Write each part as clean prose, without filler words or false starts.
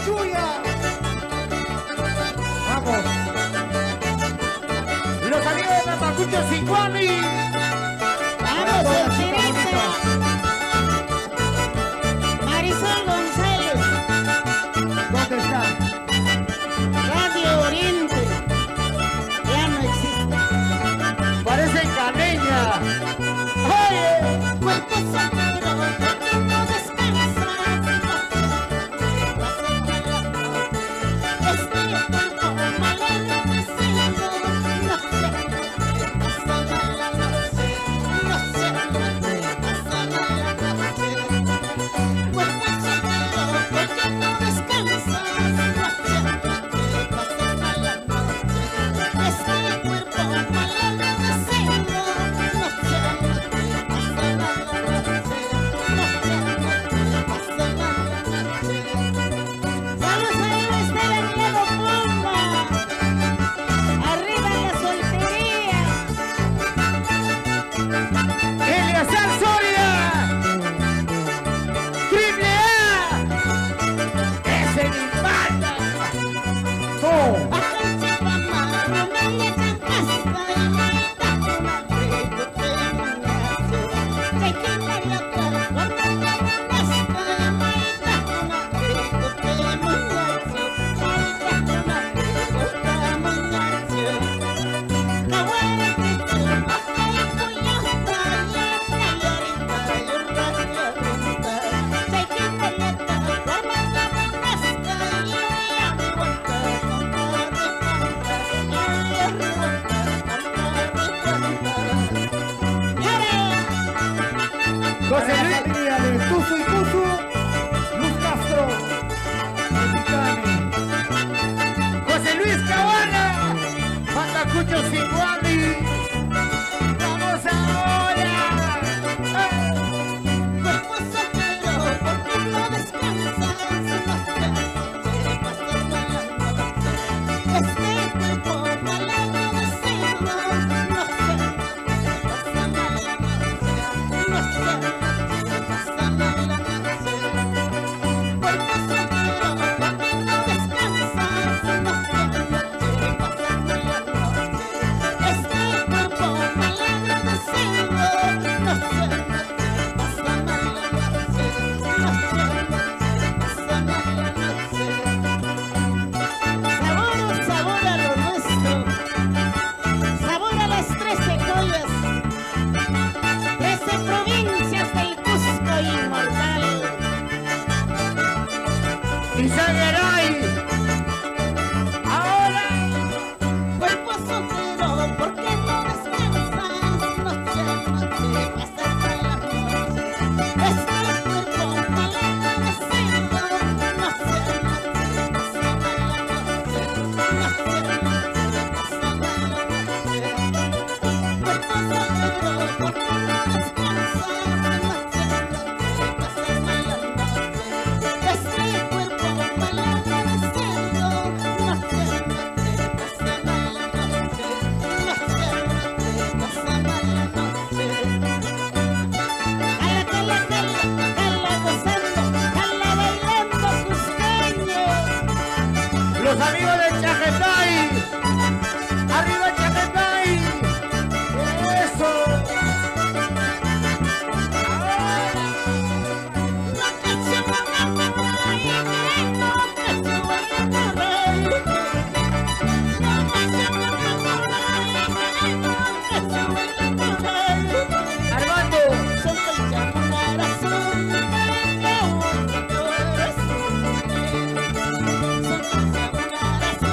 ¡Chuya! Vamos. Los amigos de Mamacucho Sicuani. Vamos, Cercerita. Marisol González. ¿Dónde está? Radio Oriente. Ya no existe. Parece caneña. ¡Oye! Cuerpo soltero, porque no descansas. Este cuerpo malagradecido. No sé qué pasa la noche. No sé qué pasa la noche. Cuerpo soltero, porque no descansas. No sé qué pasa la noche. Este cuerpo malagradecido. No sé qué pasa la noche. No sé qué pasa la noche. Saludos a Esteban Diego Pomba. Arriba la soltería. Eleazar Soria. Triple A. Ese me mata. ¡Oh! Baja el chipama, Romelia Chancasta y Maita con Alfredo de Muñazo. Chequita loca, guardando Chancasta y Maita con Alfredo de Muñazo. Maita con Alfredo de Muñazo. Cahuara Cristo, baja y Coyota, Yata y Arita y Urratia Ronda. Chequita loca, guardando Chancasta y Maita con José Luis. Familia de Tuzo y Tuzo. Luz Castro. Mexicani. José Luis Cabana. Matacucho Sicuani. ¡Vamos ahora! Cuerpo soltero, porque no descansas. No sé qué pasa la noche. Este cuerpo malagradecido. No sé qué pasa la noche. No sé qué pasa la noche. Cuerpo soltero, porque no descansas. No sé qué pasa la noche. Este cuerpo malagradecido. No sé qué pasa la noche. No sé qué pasa la noche. Sabor a lo nuestro. Sabor a las 13 joyas. 13 provincias del Cusco inmortal. Izaguaray. Ahora. Cuerpo soltero, porque no descansas. No sé qué pasa la noche. Este cuerpo malagradecido. No sé qué pasa la noche. No sé qué pasa la noche. Cuerpo soltero, porque no descansas. No sé qué pasa la noche. Este cuerpo malagradecido. No sé qué pasa la noche. No sé qué pasa la noche. Jala, gozando, jala bailando cusqueño. Los amigos de Chaquetay. Arriba Chaquetay. Eso. No te subo una caballo, no te subo una caballo. No te subo una caballo, no te subo una caballo. Armando. Son que llamo corazón, que un corazón. Son que llamo corazón,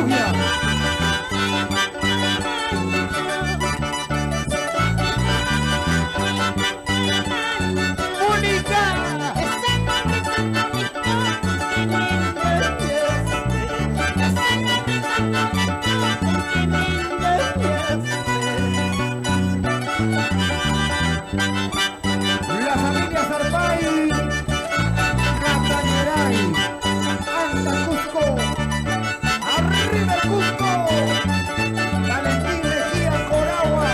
Lluvia. La familia Zarpay, Castañeray, Anta Cusco, arriba el Cusco, Valentín Mejía Coragua,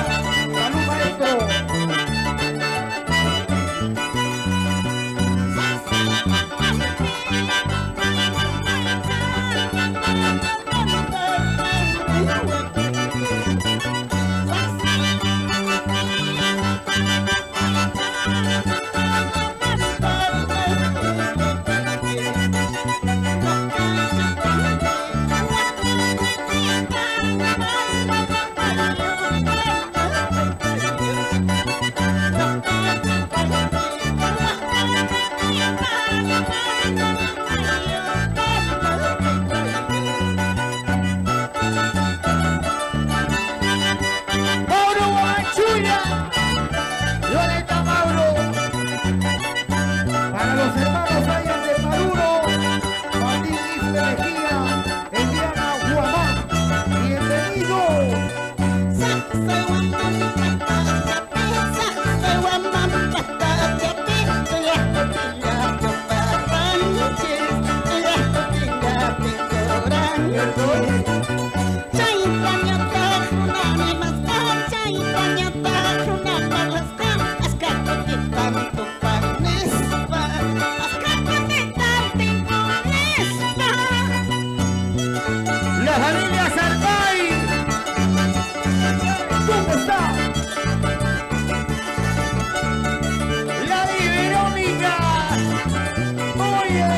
salud maestro. Mauro Guachuya, Violeta Mauro, para los hermanos Ayas de Maduro, Martín Luis de Mejía, Eliana Guamán, bienvenido. La familia Zarpay, ¿dónde está? La di Verónica, oye.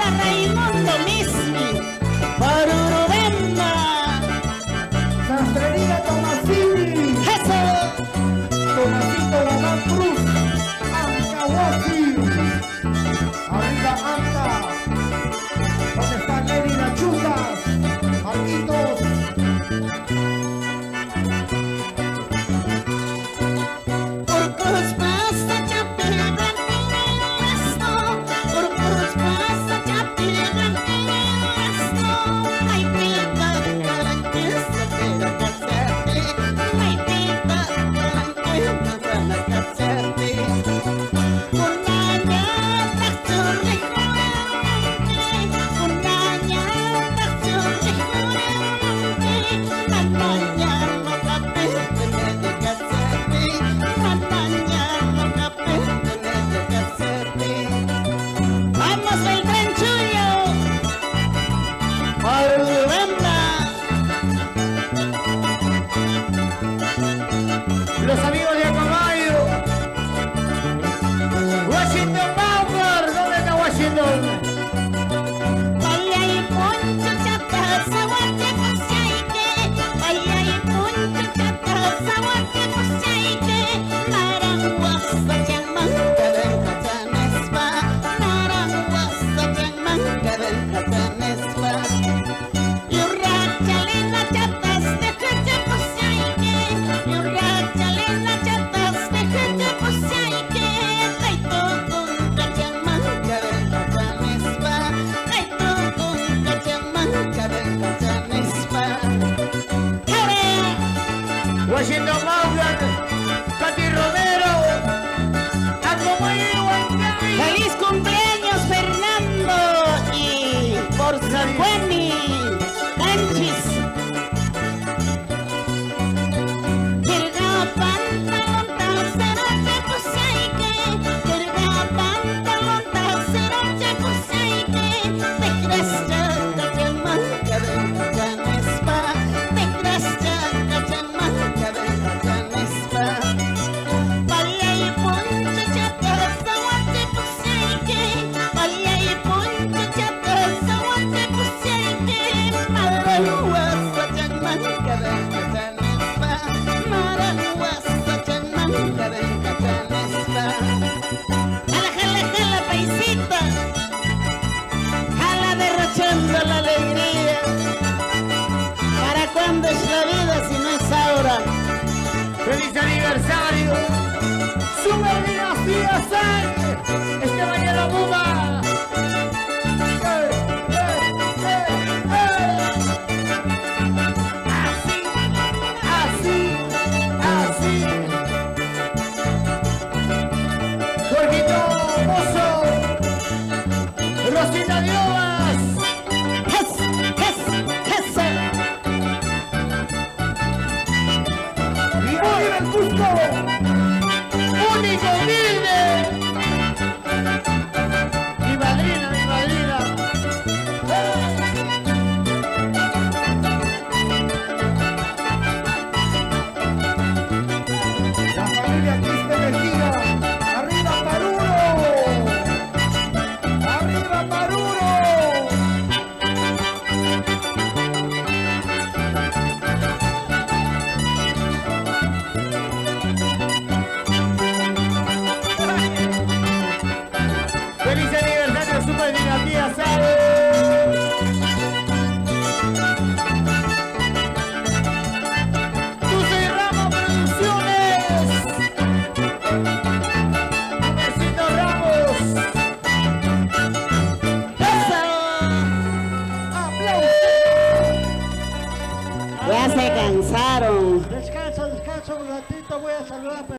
Raimundo Mismi, por Urubamba, Sastrería Tomasini, eso. Tomasito Lamán Cruz, Ancahuasi, arriba Anta, donde está Nelly Nachutas, Marquitos, Urcus pasa chapiran esto, Urcus pasa chapiran esto. Ay pita, caranquesa quiero casarte. Ay pita, caranquesa quiero casarte. Una ñata churri, una ñata churri. paisita, jala derrochando la alegría. ¿Para cuándo es la vida si no es ahora? ¡Feliz aniversario! ¡Super Dinastía San! ¡Esteban y la Buba! Así, así, así. Jorgito Mozo, Rosita Diobas. ¡Y arriba el Cusco! ¡Único, humilde! ¡Mi madrina, mi madrina! La familia Quispe Mejía. ¡Arriba Paruro! ¡Arriba Paruro! ¡Feliz aniversario, Super Dinastía Sal! Tuce Ramos Producciones. Luisito Ramos. ¡Aplausos! Ya se cansaron. Descansa un ratito, voy a saludar.